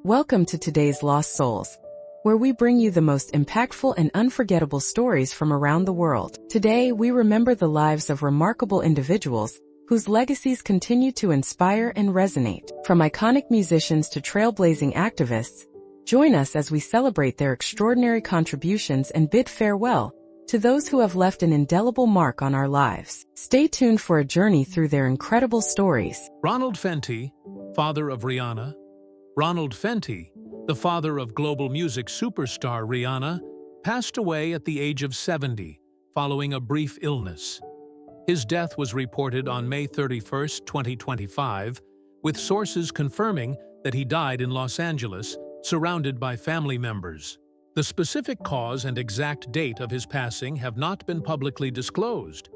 Welcome to today's Lost Souls, where we bring you the most impactful and unforgettable stories from around the world. Today, we remember the lives of remarkable individuals whose legacies continue to inspire and resonate. From iconic musicians to trailblazing activists, join us as we celebrate their extraordinary contributions and bid farewell to those who have left an indelible mark on our lives. Stay tuned for a journey through their incredible stories. Ronald Fenty, father of Rihanna. Ronald Fenty, the father of global music superstar Rihanna, passed away at the age of 70 following a brief illness. His death was reported on May 31, 2025, with sources confirming that he died in Los Angeles, surrounded by family members. The specific cause and exact date of his passing have not been publicly disclosed,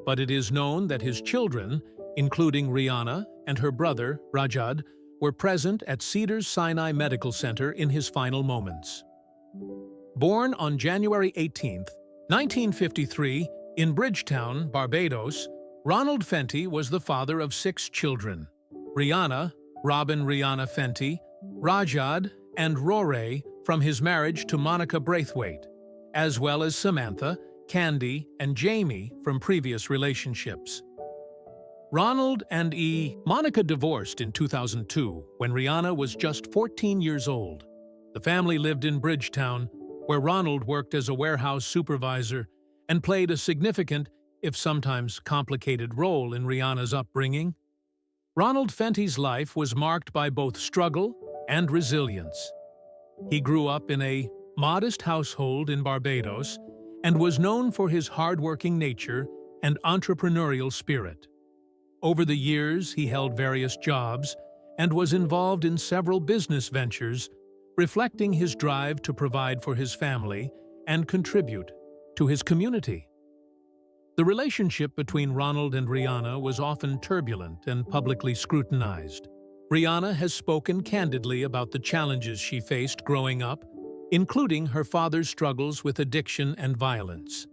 but it is known that his children, including Rihanna and her brother, Rajad, were present at Cedars-Sinai Medical Center in his final moments. Born on January 18, 1953, in Bridgetown, Barbados, Ronald Fenty was the father of 6 children: Rihanna, Robin Rihanna Fenty, Rajad, and Rory from his marriage to Monica Braithwaite, as well as Samantha, Candy, and Jamie from previous relationships. Ronald and Monica divorced in 2002 when Rihanna was just 14 years old. The family lived in Bridgetown, where Ronald worked as a warehouse supervisor and played a significant, if sometimes complicated, role in Rihanna's upbringing. Ronald Fenty's life was marked by both struggle and resilience. He grew up in a modest household in Barbados and was known for his hardworking nature and entrepreneurial spirit. Over the years, he held various jobs and was involved in several business ventures, reflecting his drive to provide for his family and contribute to his community. The relationship between Ronald and Rihanna was often turbulent and publicly scrutinized. Rihanna has spoken candidly about the challenges she faced growing up, including her father's struggles with addiction and violence.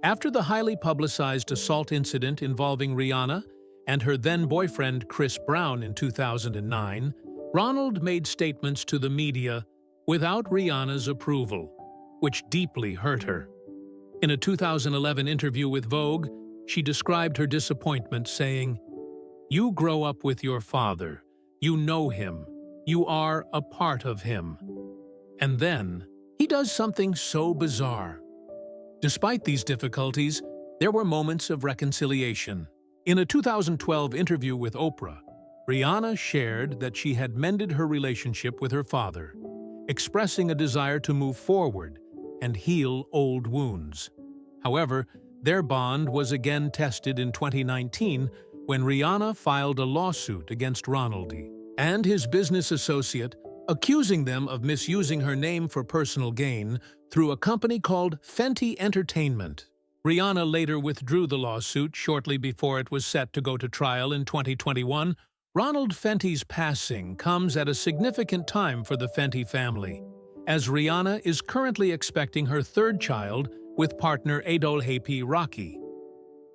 After the highly publicized assault incident involving Rihanna and her then-boyfriend Chris Brown in 2009, Ronald made statements to the media without Rihanna's approval, which deeply hurt her. In a 2011 interview with Vogue, she described her disappointment, saying, "You grow up with your father. You know him. You are a part of him. And then, he does something so bizarre." Despite these difficulties, there were moments of reconciliation. In a 2012 interview with Oprah, Rihanna shared that she had mended her relationship with her father, expressing a desire to move forward and heal old wounds. However, their bond was again tested in 2019 when Rihanna filed a lawsuit against Ronald and his business associate, accusing them of misusing her name for personal gain through a company called Fenty Entertainment. Rihanna later withdrew the lawsuit shortly before it was set to go to trial in 2021. Ronald Fenty's passing comes at a significant time for the Fenty family, as Rihanna is currently expecting her 3rd child with partner Adol Happy Rocky.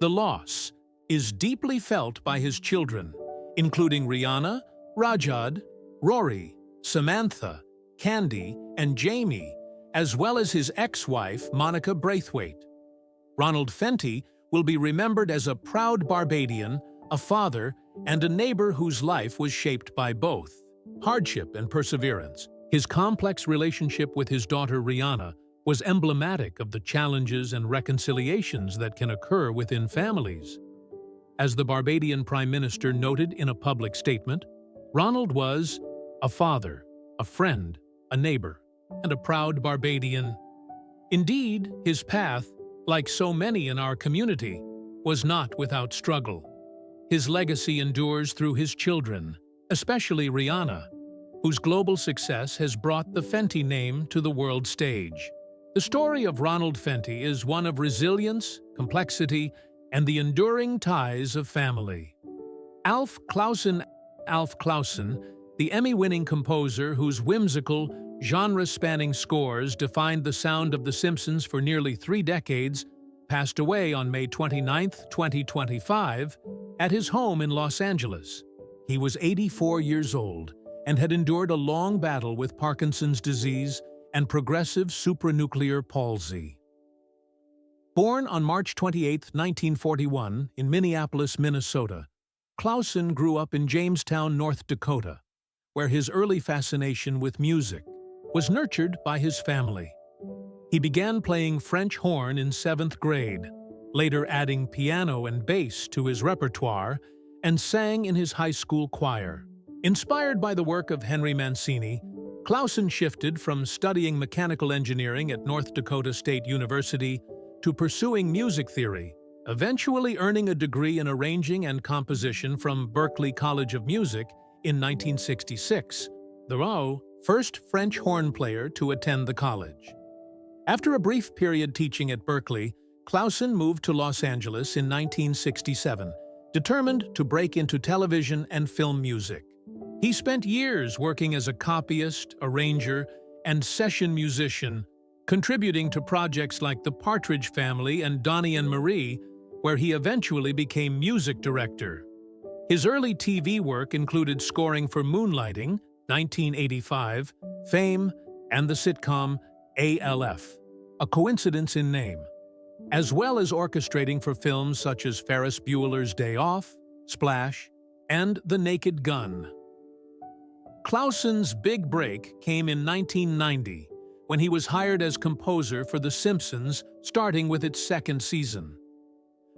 The loss is deeply felt by his children, including Rihanna, Rajad, Rory, Samantha, Candy, and Jamie, as well as his ex-wife, Monica Braithwaite. Ronald Fenty will be remembered as a proud Barbadian, a father, and a neighbor whose life was shaped by both hardship and perseverance. His complex relationship with his daughter Rihanna was emblematic of the challenges and reconciliations that can occur within families. As the Barbadian Prime Minister noted in a public statement, Ronald was a father, a friend, a neighbor, and a proud Barbadian. Indeed, his path, like so many in our community, was not without struggle. His legacy endures through his children, especially Rihanna, whose global success has brought the Fenty name to the world stage. The story of Ronald Fenty is one of resilience, complexity, and the enduring ties of family. Alf Clausen, the Emmy-winning composer whose whimsical, genre-spanning scores defined the sound of The Simpsons for nearly 3 decades, passed away on May 29, 2025, at his home in Los Angeles. He was 84 years old and had endured a long battle with Parkinson's disease and progressive supranuclear palsy. Born on March 28, 1941, in Minneapolis, Minnesota, Clausen grew up in Jamestown, North Dakota, where his early fascination with music was nurtured by his family. He began playing French horn in 7th grade, later adding piano and bass to his repertoire, and sang in his high school choir. Inspired by the work of Henry Mancini, Clausen shifted from studying mechanical engineering at North Dakota State University to pursuing music theory, eventually earning a degree in arranging and composition from Berklee College of Music in 1966, the first French horn player to attend the college. After a brief period teaching at Berklee, Clausen moved to Los Angeles in 1967, determined to break into television and film music. He spent years working as a copyist, arranger, and session musician, contributing to projects like The Partridge Family and Donnie and Marie, where he eventually became music director. His early TV work included scoring for Moonlighting, 1985, Fame, and the sitcom ALF, A Coincidence in Name, as well as orchestrating for films such as Ferris Bueller's Day Off, Splash, and The Naked Gun. Clausen's big break came in 1990, when he was hired as composer for The Simpsons, starting with its 2nd season.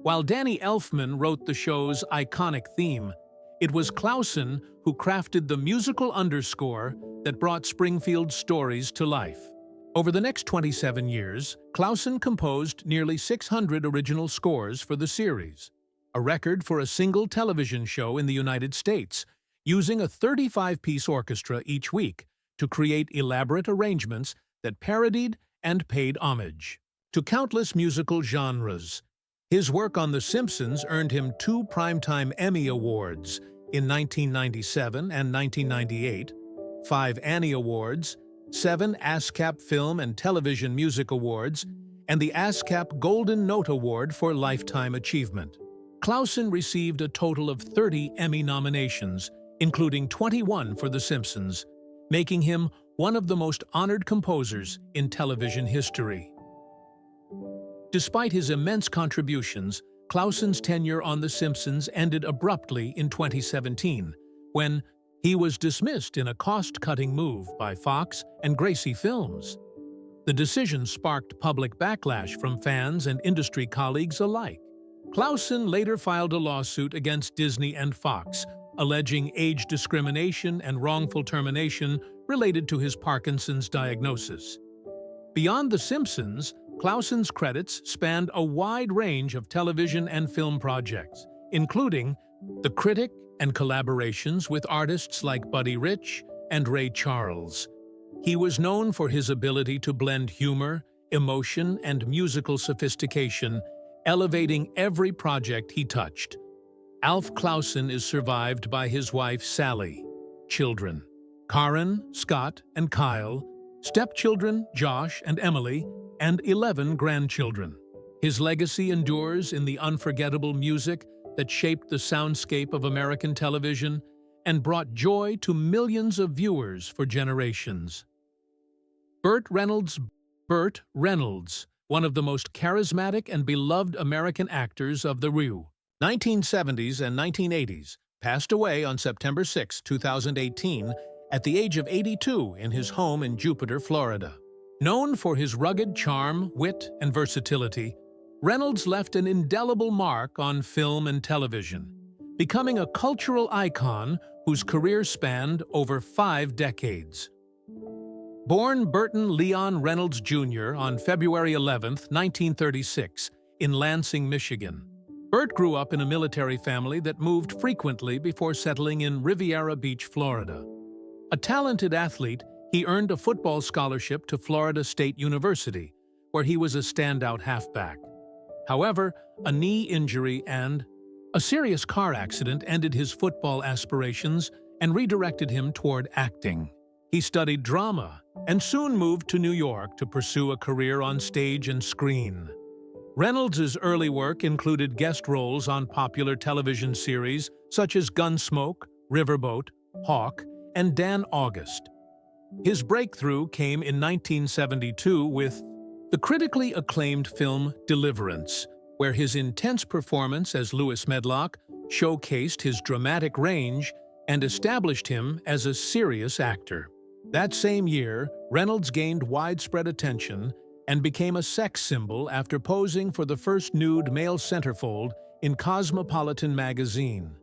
While Danny Elfman wrote the show's iconic theme, it was Clausen who crafted the musical underscore that brought Springfield's stories to life. Over the next 27 years, Clausen composed nearly 600 original scores for the series, a record for a single television show in the United States, using a 35-piece orchestra each week to create elaborate arrangements that parodied and paid homage to countless musical genres. His work on The Simpsons earned him 2 Primetime Emmy Awards in 1997 and 1998, 5 Annie Awards, 7 ASCAP Film and Television Music Awards, and the ASCAP Golden Note Award for Lifetime Achievement. Clausen received a total of 30 Emmy nominations, including 21 for The Simpsons, making him one of the most honored composers in television history. Despite his immense contributions, Clausen's tenure on The Simpsons ended abruptly in 2017, when he was dismissed in a cost-cutting move by Fox and Gracie Films. The decision sparked public backlash from fans and industry colleagues alike. Clausen later filed a lawsuit against Disney and Fox, alleging age discrimination and wrongful termination related to his Parkinson's diagnosis. Beyond The Simpsons, Clausen's credits spanned a wide range of television and film projects, including The Critic and collaborations with artists like Buddy Rich and Ray Charles. He was known for his ability to blend humor, emotion, and musical sophistication, elevating every project he touched. Alf Clausen is survived by his wife Sally, children Karen, Scott, and Kyle, stepchildren Josh and Emily, and 11 grandchildren. His legacy endures in the unforgettable music that shaped the soundscape of American television and brought joy to millions of viewers for generations. Burt Reynolds, one of the most charismatic and beloved American actors of the 1970s and 1980s, passed away on September 6, 2018, at the age of 82 in his home in Jupiter, Florida. Known for his rugged charm, wit, and versatility, Reynolds left an indelible mark on film and television, becoming a cultural icon whose career spanned over 5 decades. Born Burton Leon Reynolds Jr. on February 11, 1936, in Lansing, Michigan, Burt grew up in a military family that moved frequently before settling in Riviera Beach, Florida. A talented athlete, he earned a football scholarship to Florida State University, where he was a standout halfback. However, a knee injury and a serious car accident ended his football aspirations and redirected him toward acting. He studied drama and soon moved to New York to pursue a career on stage and screen. Reynolds' early work included guest roles on popular television series such as Gunsmoke, Riverboat, Hawk, and Dan August. His breakthrough came in 1972 with the critically acclaimed film Deliverance, where his intense performance as Lewis Medlock showcased his dramatic range and established him as a serious actor. That same year, Reynolds gained widespread attention and became a sex symbol after posing for the first nude male centerfold in Cosmopolitan magazine.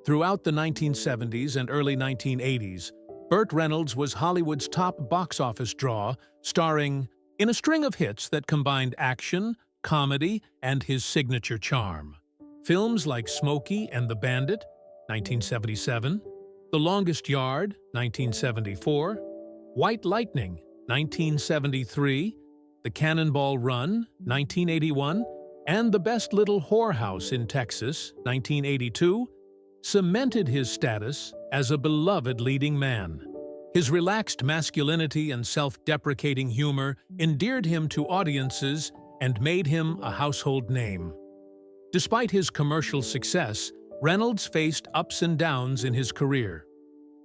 Throughout the 1970s and early 1980s, Burt Reynolds was Hollywood's top box office draw, starring in a string of hits that combined action, comedy, and his signature charm. Films like Smokey and the Bandit, 1977, The Longest Yard, 1974, White Lightning, 1973, The Cannonball Run, 1981, and The Best Little Whorehouse in Texas, 1982, cemented his status as a beloved leading man. His relaxed masculinity and self-deprecating humor endeared him to audiences and made him a household name. Despite his commercial success, Reynolds faced ups and downs in his career.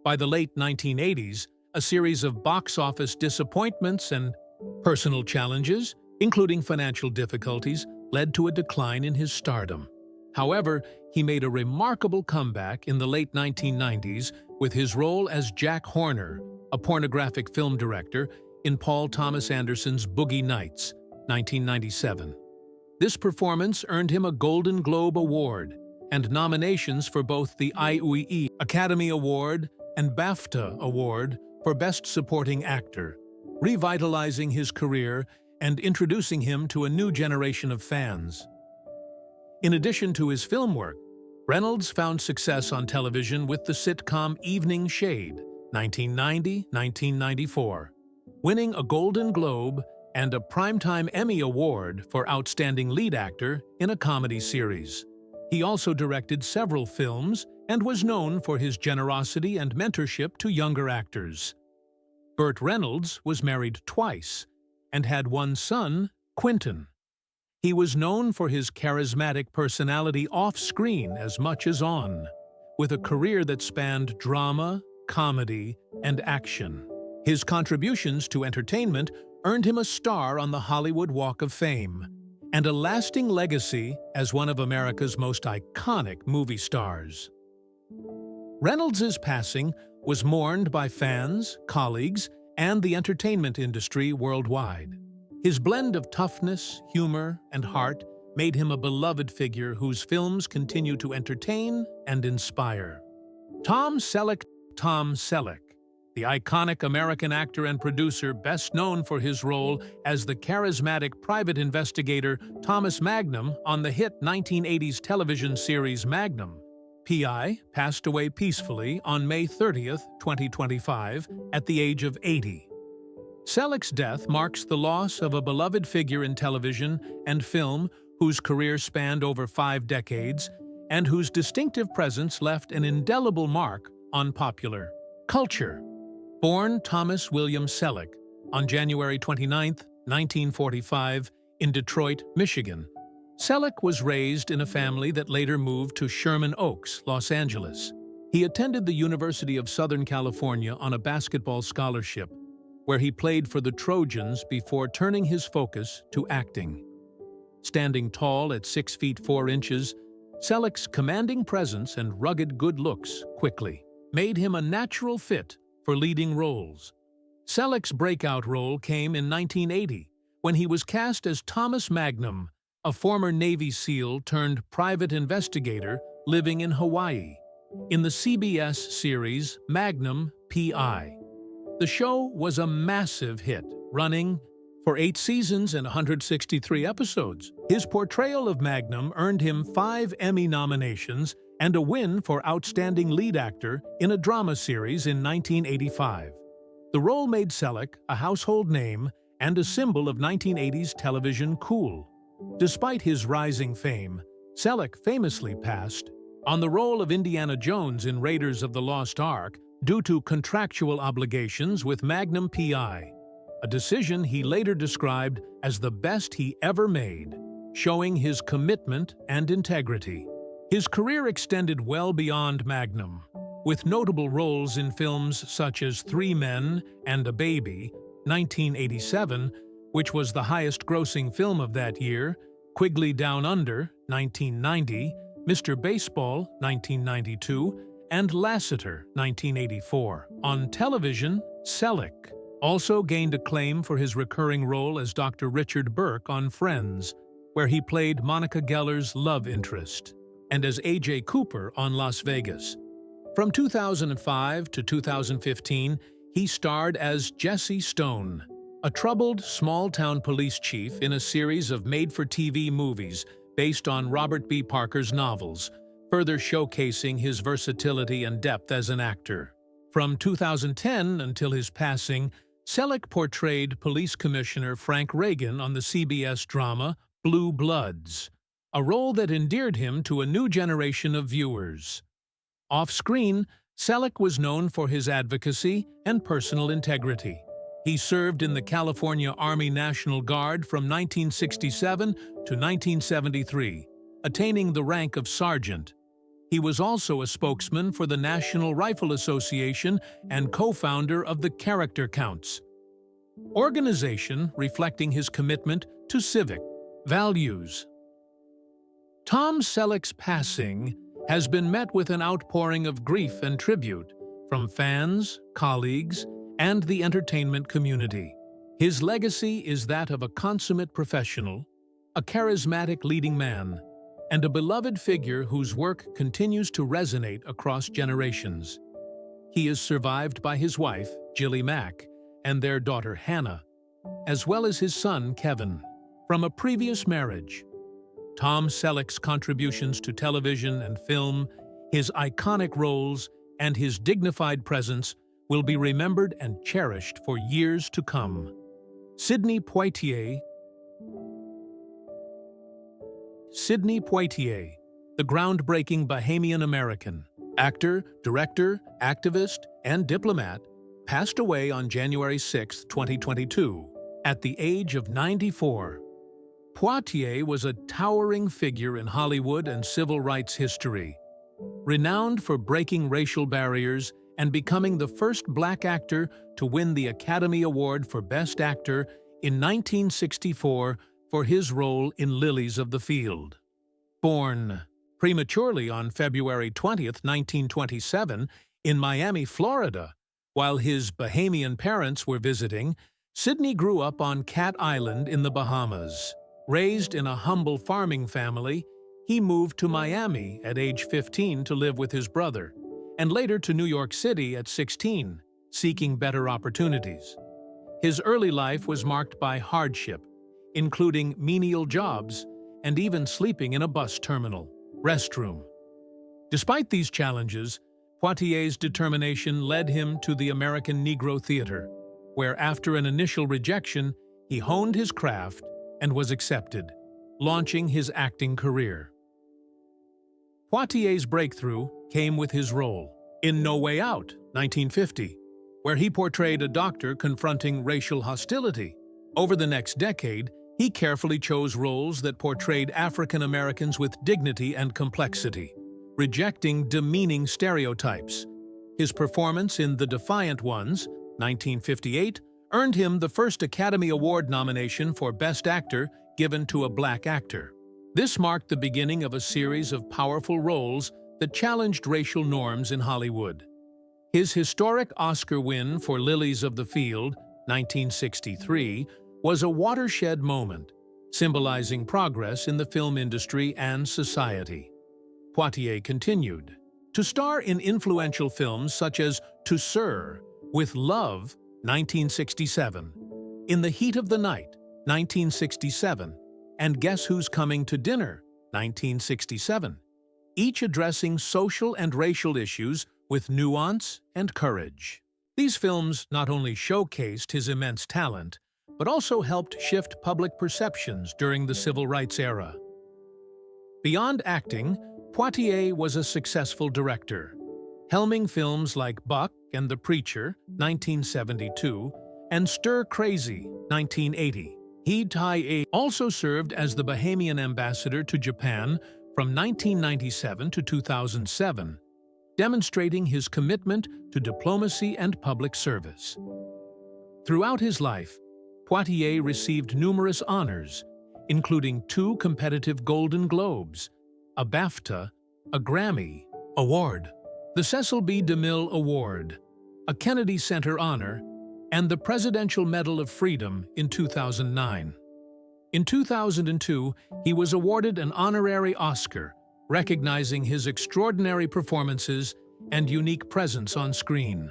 By the late 1980s, a series of box office disappointments and personal challenges, including financial difficulties, led to a decline in his stardom. However, he made a remarkable comeback in the late 1990s with his role as Jack Horner, a pornographic film director, in Paul Thomas Anderson's Boogie Nights, 1997. This performance earned him a Golden Globe Award and nominations for both the IUE Academy Award and BAFTA Award for Best Supporting Actor, revitalizing his career and introducing him to a new generation of fans. In addition to his film work, Reynolds found success on television with the sitcom Evening Shade, 1990-1994, winning a Golden Globe and a Primetime Emmy Award for Outstanding Lead Actor in a Comedy Series. He also directed several films and was known for his generosity and mentorship to younger actors. Burt Reynolds was married twice and had one son, Quentin. He was known for his charismatic personality off-screen as much as on, with a career that spanned drama, comedy, and action. His contributions to entertainment earned him a star on the Hollywood Walk of Fame and a lasting legacy as one of America's most iconic movie stars. Reynolds' passing was mourned by fans, colleagues, and the entertainment industry worldwide. His blend of toughness, humor, and heart made him a beloved figure whose films continue to entertain and inspire. Tom Selleck, the iconic American actor and producer best known for his role as the charismatic private investigator Thomas Magnum on the hit 1980s television series Magnum P.I., passed away peacefully on May 30, 2025, at the age of 80. Selleck's death marks the loss of a beloved figure in television and film whose career spanned over 5 decades and whose distinctive presence left an indelible mark on popular culture. Born Thomas William Selleck on January 29, 1945, in Detroit, Michigan, Selleck was raised in a family that later moved to Sherman Oaks, Los Angeles. He attended the University of Southern California on a basketball scholarship, where he played for the Trojans before turning his focus to acting. Standing tall at 6 feet 4 inches, Selleck's commanding presence and rugged good looks quickly made him a natural fit for leading roles. Selleck's breakout role came in 1980, when he was cast as Thomas Magnum, a former Navy SEAL turned private investigator living in Hawaii, in the CBS series Magnum P.I. The show was a massive hit, running for 8 seasons and 163 episodes. His portrayal of Magnum earned him 5 Emmy nominations and a win for Outstanding Lead Actor in a Drama Series in 1985. The role made Selleck a household name and a symbol of 1980s television cool. Despite his rising fame, Selleck famously passed on the role of Indiana Jones in Raiders of the Lost Ark due to contractual obligations with Magnum P.I., a decision he later described as the best he ever made, showing his commitment and integrity. His career extended well beyond Magnum. with notable roles in films such as Three Men and a Baby, 1987, which was the highest-grossing film of that year, Quigley Down Under, 1990, Mr. Baseball, 1992, and Lassiter, 1984. On television, Selleck also gained acclaim for his recurring role as Dr. Richard Burke on Friends, where he played Monica Geller's love interest, and as A.J. Cooper on Las Vegas. From 2005 to 2015, he starred as Jesse Stone, a troubled, small-town police chief in a series of made-for-TV movies based on Robert B. Parker's novels, further showcasing his versatility and depth as an actor. From 2010 until his passing, Selleck portrayed Police Commissioner Frank Reagan on the CBS drama Blue Bloods, a role that endeared him to a new generation of viewers. Off-screen, Selleck was known for his advocacy and personal integrity. He served in the California Army National Guard from 1967 to 1973, attaining the rank of sergeant. He was also a spokesman for the National Rifle Association and co-founder of the Character Counts organization, reflecting his commitment to civic values. Tom Selleck's passing has been met with an outpouring of grief and tribute from fans, colleagues, and the entertainment community. His legacy is that of a consummate professional, a charismatic leading man, and a beloved figure whose work continues to resonate across generations. He is survived by his wife, Jilly Mack, and their daughter Hannah, as well as his son Kevin. From a previous marriage, Tom Selleck's contributions to television and film, his iconic roles, and his dignified presence will be remembered and cherished for years to come. Sidney Poitier, the groundbreaking Bahamian American, actor, director, activist, and diplomat, passed away on January 6, 2022, at the age of 94. Poitier was a towering figure in Hollywood and civil rights history, renowned for breaking racial barriers and becoming the first black actor to win the Academy Award for Best Actor in 1964 for his role in Lilies of the Field. Born prematurely on February 20, 1927, in Miami, Florida, while his Bahamian parents were visiting, Sidney grew up on Cat Island in the Bahamas. Raised in a humble farming family, he moved to Miami at age 15 to live with his brother, and later to New York City at 16, seeking better opportunities. His early life was marked by hardship, including menial jobs and even sleeping in a bus terminal restroom. Despite these challenges, Poitier's determination led him to the American Negro Theater, where after an initial rejection, he honed his craft and was accepted, launching his acting career. Poitier's breakthrough came with his role in No Way Out, 1950, where he portrayed a doctor confronting racial hostility. Over the next decade, he carefully chose roles that portrayed African Americans with dignity and complexity, rejecting demeaning stereotypes. His performance in The Defiant Ones, 1958, earned him the first Academy Award nomination for Best Actor given to a black actor. This marked the beginning of a series of powerful roles that challenged racial norms in Hollywood. His historic Oscar win for Lilies of the Field, 1963, was a watershed moment, symbolizing progress in the film industry and society. Poitier continued to star in influential films such as To Sir, With Love, 1967, In the Heat of the Night, 1967, and Guess Who's Coming to Dinner, 1967, each addressing social and racial issues with nuance and courage. These films not only showcased his immense talent, but also helped shift public perceptions during the civil rights era. Beyond acting, Poitier was a successful director, helming films like Buck and the Preacher, 1972, and Stir Crazy, 1980. He also served as the Bahamian ambassador to Japan from 1997 to 2007, demonstrating his commitment to diplomacy and public service. Throughout his life, Poitier received numerous honors, including 2 competitive Golden Globes, a BAFTA, a Grammy Award, the Cecil B. DeMille Award, a Kennedy Center Honor, and the Presidential Medal of Freedom in 2009. In 2002, he was awarded an honorary Oscar, recognizing his extraordinary performances and unique presence on screen.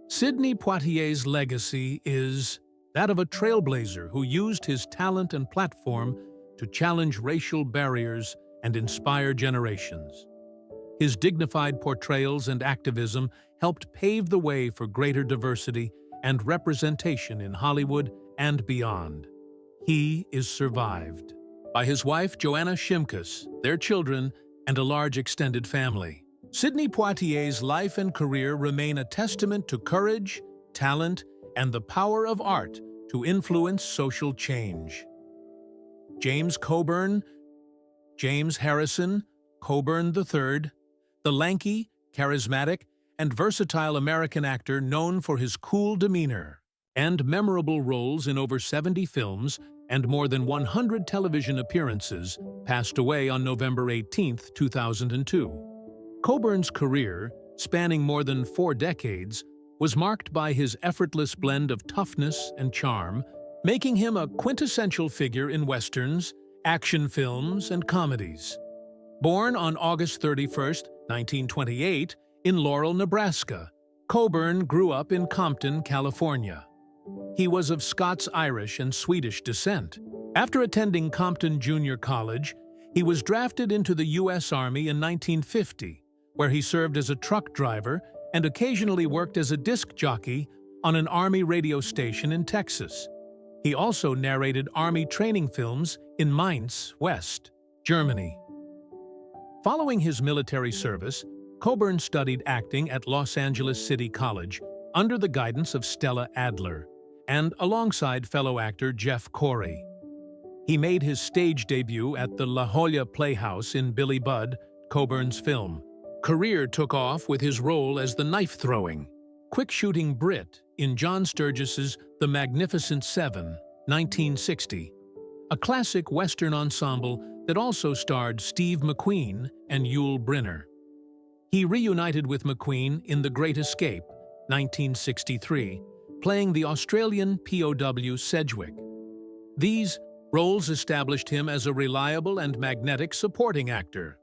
Sidney Poitier's legacy is that of a trailblazer who used his talent and platform to challenge racial barriers and inspire generations. His dignified portrayals and activism helped pave the way for greater diversity and representation in Hollywood and beyond. He is survived by his wife Joanna Shimkus, their children, and a large extended family. Sidney Poitier's life and career remain a testament to courage, talent, and the power of art to influence social change. James Coburn, James Harrison, Coburn III, the lanky, charismatic, and versatile American actor known for his cool demeanor and memorable roles in over 70 films and more than 100 television appearances, passed away on November 18, 2002. Coburn's career, spanning more than 4 decades, was marked by his effortless blend of toughness and charm, making him a quintessential figure in westerns, action films, and comedies. Born on August 31, 1928, in Laurel, Nebraska, Coburn grew up in Compton, California. He was of Scots-Irish and Swedish descent. After attending Compton Junior College, he was drafted into the U.S. Army in 1950, where he served as a truck driver and occasionally worked as a disc jockey on an Army radio station in Texas. He also narrated Army training films in Mainz, West Germany. Following his military service, Coburn studied acting at Los Angeles City College under the guidance of Stella Adler and alongside fellow actor Jeff Corey. He made his stage debut at the La Jolla Playhouse in Billy Budd, Coburn's film. Career took off with his role as the knife-throwing, quick-shooting Brit in John Sturgis's The Magnificent Seven, 1960, a classic Western ensemble that also starred Steve McQueen and Yul Brynner. He reunited with McQueen in The Great Escape, 1963, playing the Australian POW Sedgwick. These roles established him as a reliable and magnetic supporting actor.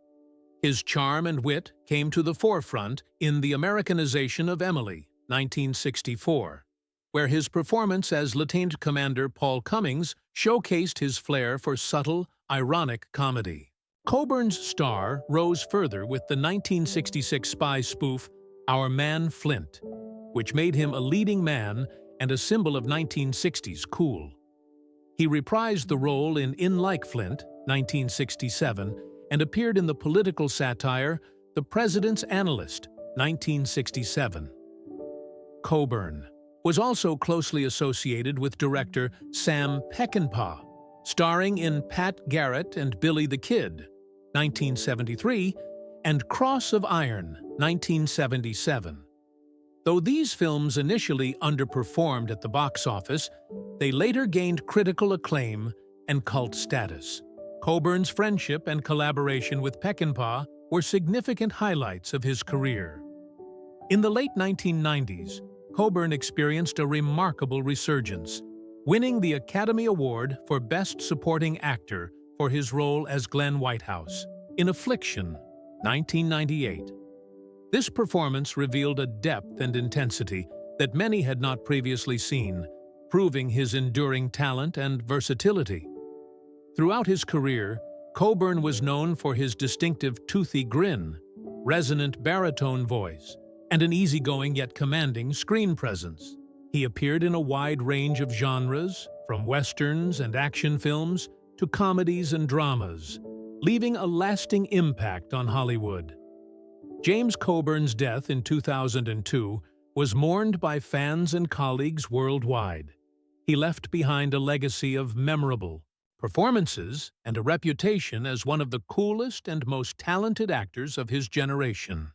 His charm and wit came to the forefront in The Americanization of Emily, 1964, where his performance as Lieutenant Commander Paul Cummings showcased his flair for subtle, ironic comedy. Coburn's star rose further with the 1966 spy spoof Our Man Flint, which made him a leading man and a symbol of 1960s cool. He reprised the role in Like Flint, 1967, and appeared in the political satire The President's Analyst, 1967. Coburn was also closely associated with director Sam Peckinpah, starring in Pat Garrett and Billy the Kid, 1973, and Cross of Iron, 1977. Though these films initially underperformed at the box office, they later gained critical acclaim and cult status. Coburn's friendship and collaboration with Peckinpah were significant highlights of his career. In the late 1990s, Coburn experienced a remarkable resurgence, winning the Academy Award for Best Supporting Actor for his role as Glenn Whitehouse in Affliction, 1998. This performance revealed a depth and intensity that many had not previously seen, proving his enduring talent and versatility. Throughout his career, Coburn was known for his distinctive toothy grin, resonant baritone voice, and an easygoing yet commanding screen presence. He appeared in a wide range of genres, from westerns and action films to comedies and dramas, leaving a lasting impact on Hollywood. James Coburn's death in 2002 was mourned by fans and colleagues worldwide. He left behind a legacy of memorable performances and a reputation as one of the coolest and most talented actors of his generation.